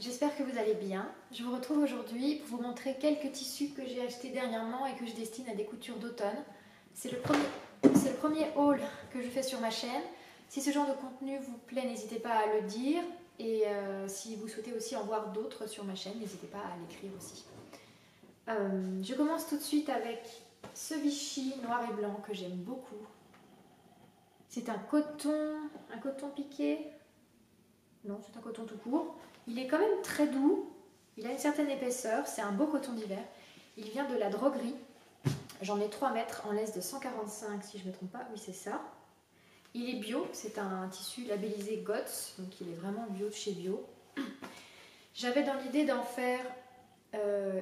j'espère que vous allez bien. Je vous retrouve aujourd'hui pour vous montrer quelques tissus que j'ai achetés dernièrement et que je destine à des coutures d'automne. C'est le premier haul que je fais sur ma chaîne. Si ce genre de contenu vous plaît, n'hésitez pas à le dire. Et si vous souhaitez aussi en voir d'autres sur ma chaîne, n'hésitez pas à l'écrire aussi. Je commence tout de suite avec ce Vichy noir et blanc que j'aime beaucoup. C'est un coton piqué. Non, c'est un coton tout court. Il est quand même très doux. Il a une certaine épaisseur. C'est un beau coton d'hiver. Il vient de la droguerie. J'en ai 3 mètres en laisse de 145 si je ne me trompe pas. Oui, c'est ça. Il est bio. C'est un tissu labellisé GOTS. Donc il est vraiment bio de chez Bio. J'avais dans l'idée d'en faire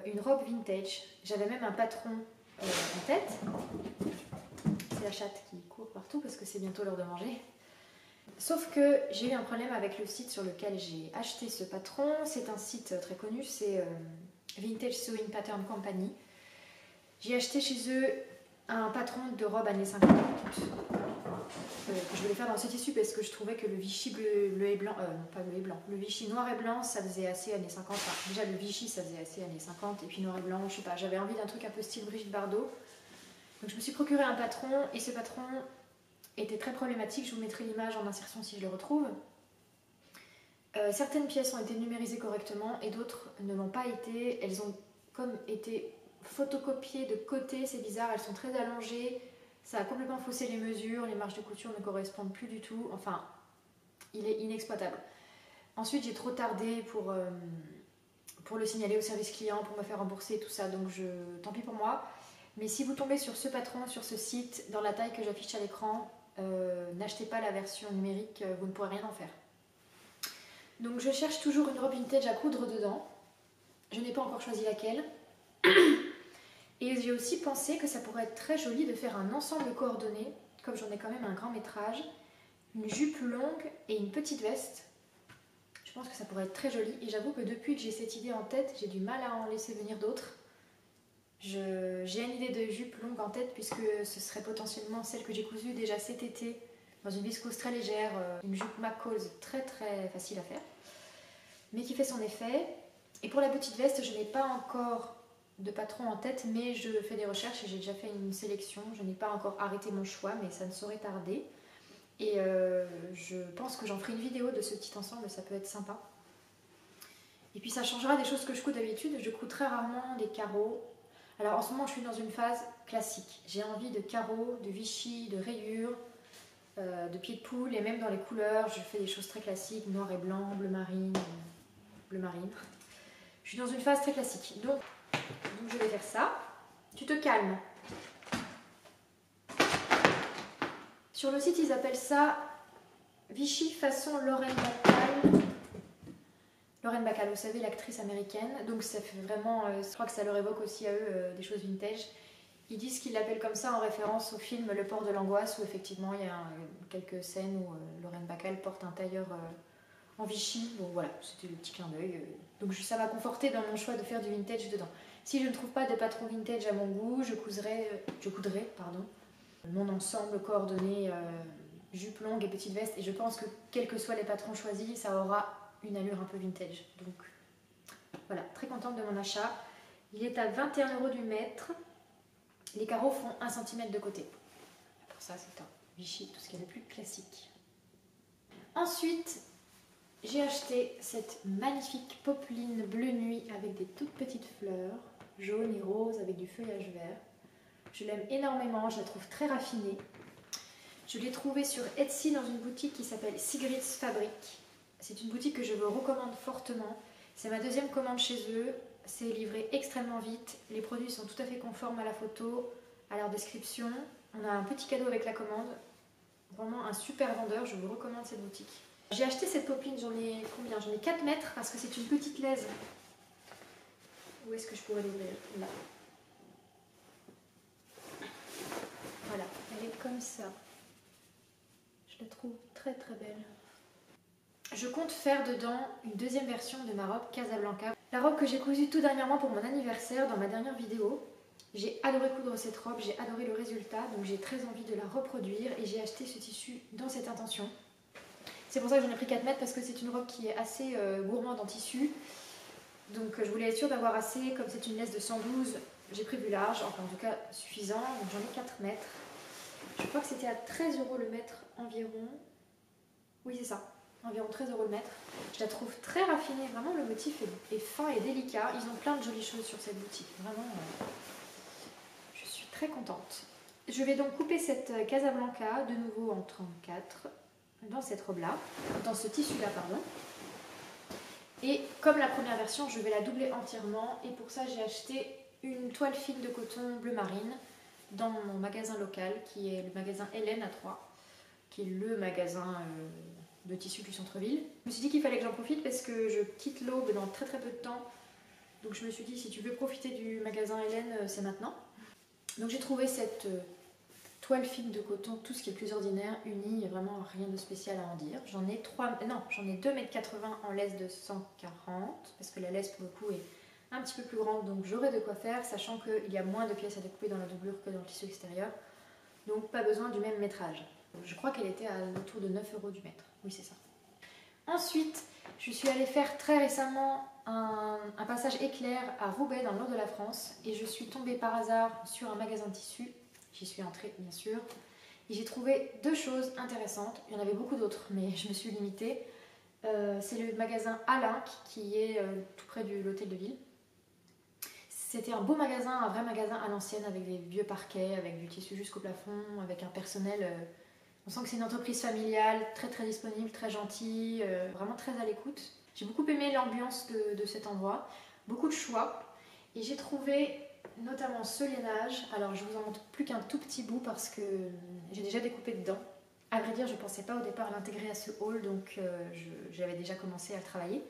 une robe vintage. J'avais même un patron en tête. C'est la chatte qui court partout parce que c'est bientôt l'heure de manger. Sauf que j'ai eu un problème avec le site sur lequel j'ai acheté ce patron. C'est un site très connu, c'est Vintage Sewing Pattern Company. J'ai acheté chez eux un patron de robe années 50 que je voulais faire dans ce tissu parce que je trouvais que le Vichy bleu et blanc, non pas bleu et blanc, le Vichy noir et blanc ça faisait assez années 50. Enfin, déjà le Vichy ça faisait assez années 50 et puis noir et blanc, je sais pas, j'avais envie d'un truc un peu style Brigitte Bardot. Donc je me suis procuré un patron et ce patron était très problématique. Je vous mettrai l'image en insertion si je le retrouve. Certaines pièces ont été numérisées correctement et d'autres ne l'ont pas été. Elles ont comme été photocopiées de côté, c'est bizarre, elles sont très allongées. Ça a complètement faussé les mesures, les marges de couture ne correspondent plus du tout. Enfin, il est inexploitable. Ensuite, j'ai trop tardé pour le signaler au service client, pour me faire rembourser, tout ça. Donc tant pis pour moi. Mais si vous tombez sur ce patron, sur ce site, dans la taille que j'affiche à l'écran, n'achetez pas la version numérique, vous ne pourrez rien en faire. Donc je cherche toujours une robe vintage à coudre dedans. Je n'ai pas encore choisi laquelle. Et j'ai aussi pensé que ça pourrait être très joli de faire un ensemble coordonné, comme j'en ai quand même un grand métrage, une jupe longue et une petite veste. Je pense que ça pourrait être très joli. Et j'avoue que depuis que j'ai cette idée en tête, j'ai du mal à en laisser venir d'autres. J'ai une idée de jupe longue en tête puisque ce serait potentiellement celle que j'ai cousue déjà cet été dans une viscose très légère, une jupe McCall's très très facile à faire mais qui fait son effet. Et pour la petite veste, je n'ai pas encore de patron en tête mais je fais des recherches et j'ai déjà fait une sélection. Je n'ai pas encore arrêté mon choix mais ça ne saurait tarder et je pense que j'en ferai une vidéo de ce petit ensemble, ça peut être sympa. Et puis ça changera des choses que je couds d'habitude. Je couds très rarement des carreaux. Alors en ce moment je suis dans une phase classique, j'ai envie de carreaux, de Vichy, de rayures, de pieds de poule et même dans les couleurs je fais des choses très classiques, noir et blanc, bleu marine, bleu marine. Je suis dans une phase très classique, donc je vais faire ça. Tu te calmes. Sur le site ils appellent ça Vichy façon Lorraine Bacall. Lorraine Bacall, vous savez, l'actrice américaine, donc ça fait vraiment, je crois que ça leur évoque aussi à eux des choses vintage. Ils disent qu'ils l'appellent comme ça en référence au film Le Port de l'Angoisse où effectivement il y a quelques scènes où Lorraine Bacall porte un tailleur en Vichy. Bon voilà, c'était le petit clin d'œil. Donc ça m'a conforté dans mon choix de faire du vintage dedans. Si je ne trouve pas de patron vintage à mon goût, je coudrais mon ensemble coordonné jupe longue et petite veste. Et je pense que quels que soient les patrons choisis, ça aura une allure un peu vintage. Donc voilà, très contente de mon achat. Il est à 21 € du mètre. Les carreaux font 1 cm de côté. Pour ça, c'est un Vichy, tout ce qui est le plus classique. Ensuite, j'ai acheté cette magnifique popeline bleu nuit avec des toutes petites fleurs, jaunes et roses avec du feuillage vert. Je l'aime énormément, je la trouve très raffinée. Je l'ai trouvée sur Etsy dans une boutique qui s'appelle Sigrid's Fabric. C'est une boutique que je vous recommande fortement. C'est ma deuxième commande chez eux. C'est livré extrêmement vite. Les produits sont tout à fait conformes à la photo, à leur description. On a un petit cadeau avec la commande. Vraiment un super vendeur. Je vous recommande cette boutique. J'ai acheté cette popeline. J'en ai combien? J'en ai 4 mètres parce que c'est une petite laise. Où est-ce que je pourrais l'ouvrir? Là. Voilà. Elle est comme ça. Je la trouve très très belle. Je compte faire dedans une deuxième version de ma robe Casablanca. La robe que j'ai cousue tout dernièrement pour mon anniversaire dans ma dernière vidéo. J'ai adoré coudre cette robe, j'ai adoré le résultat, donc j'ai très envie de la reproduire et j'ai acheté ce tissu dans cette intention. C'est pour ça que j'en ai pris 4 mètres parce que c'est une robe qui est assez gourmande en tissu. Donc je voulais être sûre d'avoir assez, comme c'est une laisse de 112, j'ai pris du large, enfin en tout cas suffisant, donc j'en ai 4 mètres. Je crois que c'était à 13 € le mètre environ. Oui c'est ça, environ 13 € le mètre. Je la trouve très raffinée, vraiment le motif est fin et délicat. Ils ont plein de jolies choses sur cette boutique, vraiment je suis très contente. Je vais donc couper cette Casablanca de nouveau en 34 dans cette robe là, dans ce tissu là pardon. Et comme la première version, je vais la doubler entièrement. Et pour ça, j'ai acheté une toile fine de coton bleu marine dans mon magasin local, qui est le magasin Hélène à Troyes, qui est le magasin de tissu du centre-ville. Je me suis dit qu'il fallait que j'en profite parce que je quitte l'Aube dans très peu de temps. Donc je me suis dit, si tu veux profiter du magasin Hélène, c'est maintenant. Donc j'ai trouvé cette toile fine de coton, tout ce qui est plus ordinaire, unie, il n'y a vraiment rien de spécial à en dire. J'en ai 2,80 m en laisse de 140, parce que la laisse pour le coup est un petit peu plus grande, donc j'aurai de quoi faire, sachant qu'il y a moins de pièces à découper dans la doublure que dans le tissu extérieur, donc pas besoin du même métrage. Je crois qu'elle était à autour de 9 € du mètre, oui c'est ça. Ensuite, je suis allée faire très récemment un passage éclair à Roubaix dans le nord de la France, et je suis tombée par hasard sur un magasin de tissus. J'y suis entrée bien sûr et j'ai trouvé 2 choses intéressantes. Il y en avait beaucoup d'autres mais je me suis limitée. C'est le magasin Alinck qui est tout près de l'hôtel de ville. C'était un beau magasin, un vrai magasin à l'ancienne avec des vieux parquets, avec du tissu jusqu'au plafond, avec un personnel. On sent que c'est une entreprise familiale, très disponible, très gentille, vraiment très à l'écoute. J'ai beaucoup aimé l'ambiance de cet endroit, beaucoup de choix et j'ai trouvé notamment ce lainage. Alors je vous en montre plus qu'un tout petit bout parce que j'ai déjà découpé dedans. À vrai dire, je ne pensais pas au départ l'intégrer à ce haul, donc j'avais déjà commencé à le travailler.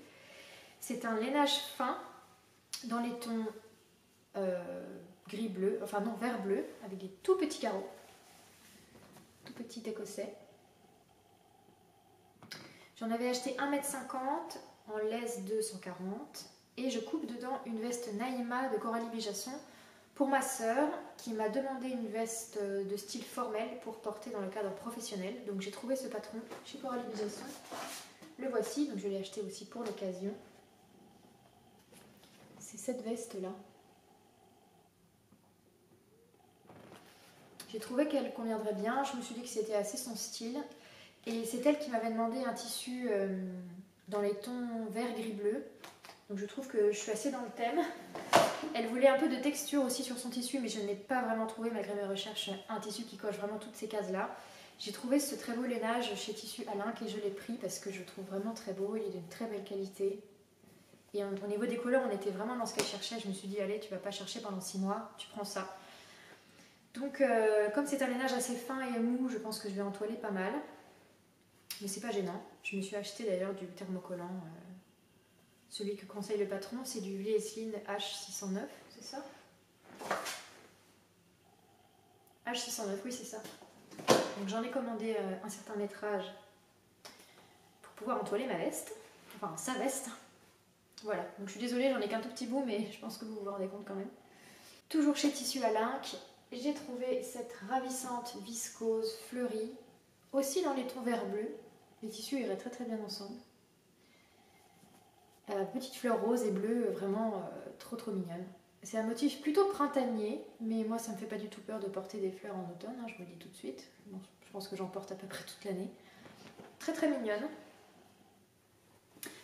C'est un lainage fin dans les tons gris-bleu, enfin non, vert-bleu, avec des tout petits carreaux, tout petits écossais. J'en avais acheté 1,50 m en laisse de 140 et je coupe dedans une veste Naïma de Coralie Béjasson pour ma sœur qui m'a demandé une veste de style formel pour porter dans le cadre professionnel. Donc j'ai trouvé ce patron chez Coralie Béjasson. Le voici, donc je l'ai acheté aussi pour l'occasion. C'est cette veste là. J'ai trouvé qu'elle conviendrait bien, je me suis dit que c'était assez son style. Et c'est elle qui m'avait demandé un tissu dans les tons vert, gris, bleu. Donc je trouve que je suis assez dans le thème. Elle voulait un peu de texture aussi sur son tissu, mais je n'ai pas vraiment trouvé, malgré mes recherches, un tissu qui coche vraiment toutes ces cases-là. J'ai trouvé ce très beau lainage chez Tissu Alinck et je l'ai pris parce que je le trouve vraiment très beau, il est d'une très belle qualité. Et au niveau des couleurs, on était vraiment dans ce qu'elle cherchait. Je me suis dit, allez, tu vas pas chercher pendant 6 mois, tu prends ça. Donc comme c'est un lainage assez fin et mou, je pense que je vais entoiler pas mal. Mais c'est pas gênant. Je me suis acheté d'ailleurs du thermocollant. Celui que conseille le patron, c'est du Vliesline H609, c'est ça? H609, oui c'est ça. Donc j'en ai commandé un certain métrage pour pouvoir entoiler ma veste. Enfin, sa veste. Voilà, donc je suis désolée, j'en ai qu'un tout petit bout, mais je pense que vous vous rendez compte quand même. Toujours chez Tissu Alinck, j'ai trouvé cette ravissante viscose fleurie, aussi dans les tons vert bleu. Les tissus iraient très bien ensemble. Petite fleur rose et bleue, vraiment trop mignonne. C'est un motif plutôt printanier, mais moi ça me fait pas du tout peur de porter des fleurs en automne, hein, je vous le dis tout de suite. Bon, je pense que j'en porte à peu près toute l'année. Très mignonne.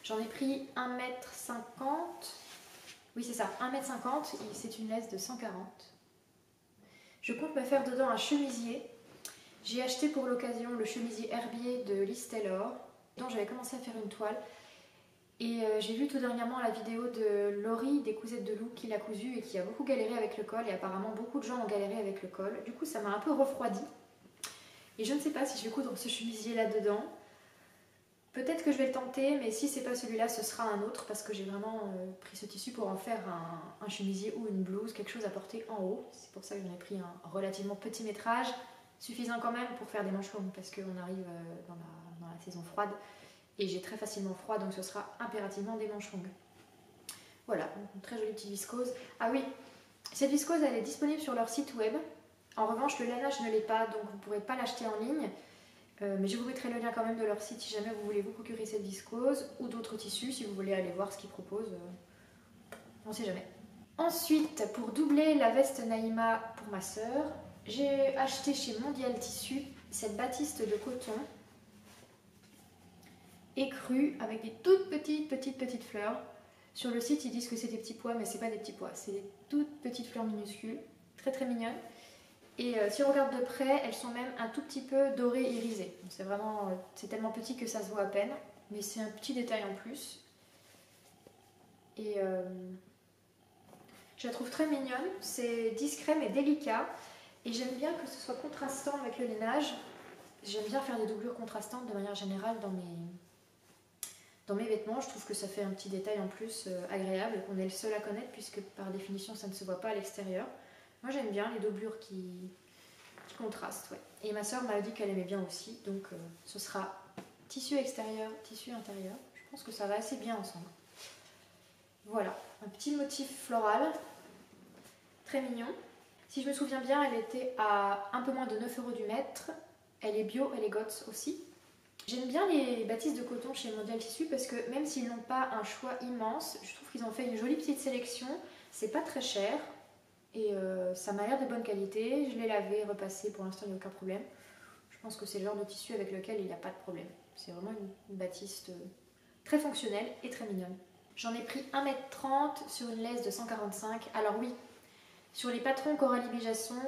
J'en ai pris 1,50 m. Oui c'est ça, 1,50 m et c'est une laisse de 140. Je compte me faire dedans un chemisier. J'ai acheté pour l'occasion le chemisier herbier de Liz Taylor, dont j'avais commencé à faire une toile. Et j'ai vu tout dernièrement la vidéo de Laurie des Cousettes de Loup qui l'a cousu et qui a beaucoup galéré avec le col. Et apparemment beaucoup de gens ont galéré avec le col. Du coup ça m'a un peu refroidi. Et je ne sais pas si je vais coudre ce chemisier là dedans. Peut-être que je vais le tenter, mais si c'est pas celui-là, ce sera un autre parce que j'ai vraiment pris ce tissu pour en faire un chemisier ou une blouse, quelque chose à porter en haut. C'est pour ça que j'en ai pris un relativement petit métrage, suffisant quand même pour faire des manches longues parce qu'on arrive dans la saison froide et j'ai très facilement froid, donc ce sera impérativement des manches longues. Voilà, une très jolie petite viscose. Ah oui, cette viscose elle est disponible sur leur site web. En revanche, le lainage ne l'est pas, donc vous ne pourrez pas l'acheter en ligne. Mais je vous mettrai le lien quand même de leur site si jamais vous voulez vous procurer cette viscose ou d'autres tissus si vous voulez aller voir ce qu'ils proposent. On sait jamais. Ensuite, pour doubler la veste Naïma pour ma soeur, j'ai acheté chez Mondial Tissu cette batiste de coton écrue avec des toutes petites fleurs. Sur le site, ils disent que c'est des petits pois, mais c'est pas des petits pois, c'est des toutes petites fleurs minuscules, très mignonnes. Et si on regarde de près, elles sont même un tout petit peu dorées irisées. C'est vraiment, c'est tellement petit que ça se voit à peine, mais c'est un petit détail en plus. Et je la trouve très mignonne, c'est discret mais délicat. Et j'aime bien que ce soit contrastant avec le lainage. J'aime bien faire des doublures contrastantes de manière générale dans mes vêtements. Je trouve que ça fait un petit détail en plus agréable et qu'on est le seul à connaître puisque par définition ça ne se voit pas à l'extérieur. Moi j'aime bien les doublures qui contrastent. Ouais. Et ma soeur m'a dit qu'elle aimait bien aussi, donc ce sera tissu extérieur, tissu intérieur. Je pense que ça va assez bien ensemble. Voilà, un petit motif floral, très mignon. Si je me souviens bien, elle était à un peu moins de 9 € du mètre. Elle est bio, elle est GOTS aussi. J'aime bien les bâtisses de coton chez Mondial Tissu parce que même s'ils n'ont pas un choix immense, je trouve qu'ils ont fait une jolie petite sélection. C'est pas très cher et ça m'a l'air de bonne qualité. Je l'ai lavé, repassé, pour l'instant il n'y a aucun problème. Je pense que c'est le genre de tissu avec lequel il n'y a pas de problème. C'est vraiment une bâtisse très fonctionnelle et très mignonne. J'en ai pris 1,30 m sur une laisse de 145. Alors oui, sur les patrons Coralie Béjasson,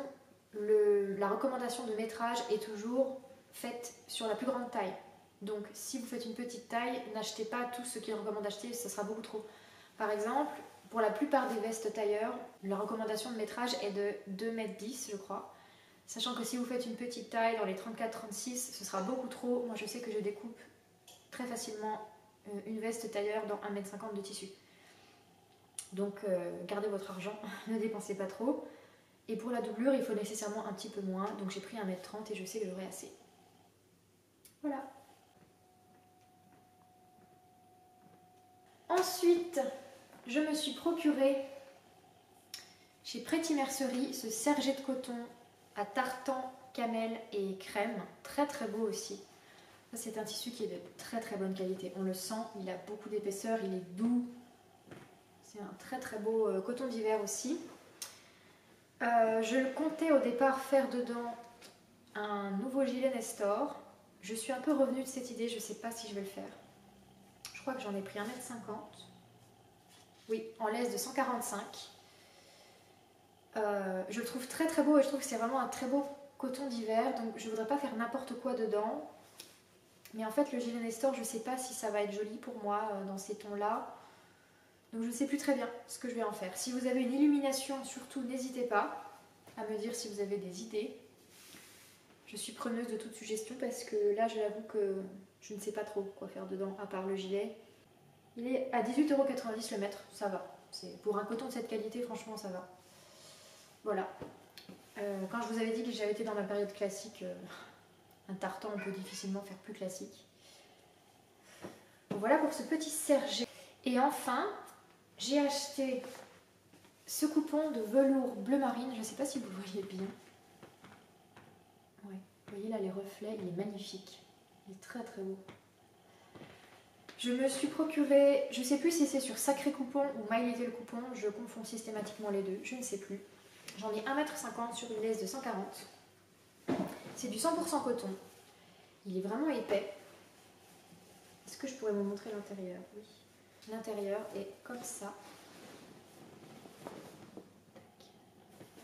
la recommandation de métrage est toujours faite sur la plus grande taille. Donc si vous faites une petite taille, n'achetez pas tout ce qu'ils recommandent d'acheter, ça sera beaucoup trop. Par exemple, pour la plupart des vestes tailleurs, la recommandation de métrage est de 2,10 m je crois. Sachant que si vous faites une petite taille dans les 34-36, ce sera beaucoup trop. Moi je sais que je découpe très facilement une veste tailleur dans 1,50 m de tissu. Donc gardez votre argent, ne dépensez pas trop. Et pour la doublure, il faut nécessairement un petit peu moins. Donc j'ai pris 1,30 m et je sais que j'aurai assez. Voilà. Ensuite, je me suis procuré chez Pretty Mercerie ce serge de coton à tartan, camel et crème. Très beau aussi. Ça, c'est un tissu qui est de très bonne qualité. On le sent, il a beaucoup d'épaisseur, il est doux. C'est un très beau coton d'hiver aussi. Je comptais au départ faire dedans un nouveau gilet Nestor. Je suis un peu revenue de cette idée, je ne sais pas si je vais le faire. Je crois que j'en ai pris 1,50 m. Oui, en laisse de 145. Je le trouve très beau et je trouve que c'est vraiment un très beau coton d'hiver. Donc je ne voudrais pas faire n'importe quoi dedans. Mais en fait, le gilet Nestor, je ne sais pas si ça va être joli pour moi dans ces tons-là. Donc je ne sais plus très bien ce que je vais en faire. Si vous avez une illumination, surtout, n'hésitez pas à me dire si vous avez des idées. Je suis preneuse de toute suggestion parce que là, j'avoue que je ne sais pas trop quoi faire dedans, à part le gilet. Il est à 18,90 € le mètre, ça va. Pour un coton de cette qualité, franchement, ça va. Voilà. Quand je vous avais dit que j'avais été dans ma période classique, un tartan, on peut difficilement faire plus classique. Donc voilà pour ce petit serge. Et enfin, j'ai acheté ce coupon de velours bleu marine. Je ne sais pas si vous voyez bien. Ouais, vous voyez là les reflets, il est magnifique. Il est très beau. Je me suis procuré, je ne sais plus si c'est sur Sacré Coupon ou My Little Coupon, je confonds systématiquement les deux, je ne sais plus. J'en ai 1,50 m sur une laisse de 140. C'est du 100% coton. Il est vraiment épais. Est-ce que je pourrais vous montrer l'intérieur? Oui. L'intérieur est comme ça.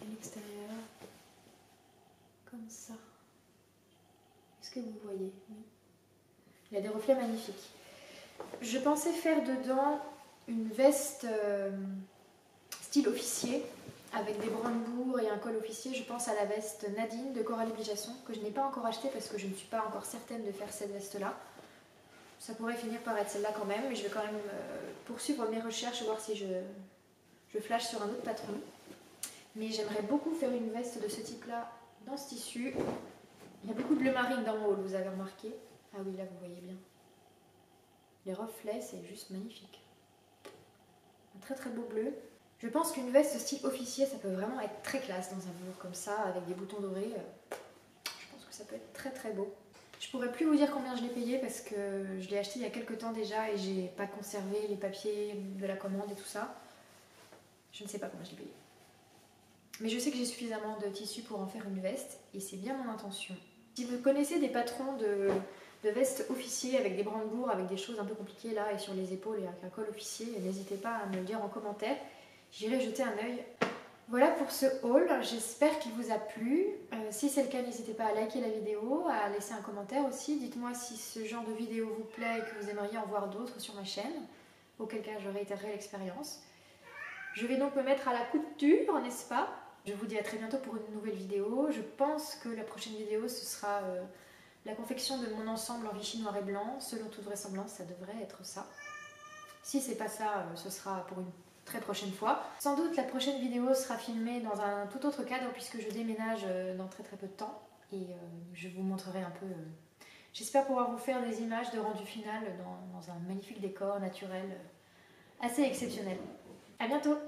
Et l'extérieur, comme ça. Est-ce que vous voyez? Oui. Il y a des reflets magnifiques. Je pensais faire dedans une veste style officier avec des brandebourgs et un col officier. Je pense à la veste Nadine de Coralie Béjasson que je n'ai pas encore achetée parce que je ne suis pas encore certaine de faire cette veste-là. Ça pourrait finir par être celle-là quand même, mais je vais quand même poursuivre mes recherches et voir si je flash sur un autre patron. Mais j'aimerais beaucoup faire une veste de ce type-là dans ce tissu. Il y a beaucoup de bleu marine dans mon haul, vous avez remarqué? Ah oui, là vous voyez bien. Les reflets, c'est juste magnifique. Un très beau bleu. Je pense qu'une veste style officier, ça peut vraiment être très classe dans un velours comme ça, avec des boutons dorés. Je pense que ça peut être très beau. Je pourrais plus vous dire combien je l'ai payé parce que je l'ai acheté il y a quelques temps déjà et j'ai pas conservé les papiers de la commande et tout ça. Je ne sais pas combien je l'ai payé. Mais je sais que j'ai suffisamment de tissu pour en faire une veste et c'est bien mon intention. Si vous connaissez des patrons de vestes officiers avec des brandebourgs, avec des choses un peu compliquées là et sur les épaules et avec un col officier, n'hésitez pas à me le dire en commentaire. J'irai jeter un œil. Voilà pour ce haul, j'espère qu'il vous a plu. Si c'est le cas, n'hésitez pas à liker la vidéo, à laisser un commentaire aussi. Dites-moi si ce genre de vidéo vous plaît et que vous aimeriez en voir d'autres sur ma chaîne. Auquel cas, je réitérerai l'expérience. Je vais donc me mettre à la couture, n'est-ce pas? Je vous dis à très bientôt pour une nouvelle vidéo. Je pense que la prochaine vidéo, ce sera la confection de mon ensemble en Vichy noir et blanc. Selon toute vraisemblance, ça devrait être ça. Si c'est pas ça, ce sera pour une très prochaine fois. Sans doute la prochaine vidéo sera filmée dans un tout autre cadre puisque je déménage dans très peu de temps et je vous montrerai un peu. J'espère pouvoir vous faire des images de rendu final dans un magnifique décor naturel assez exceptionnel. À bientôt!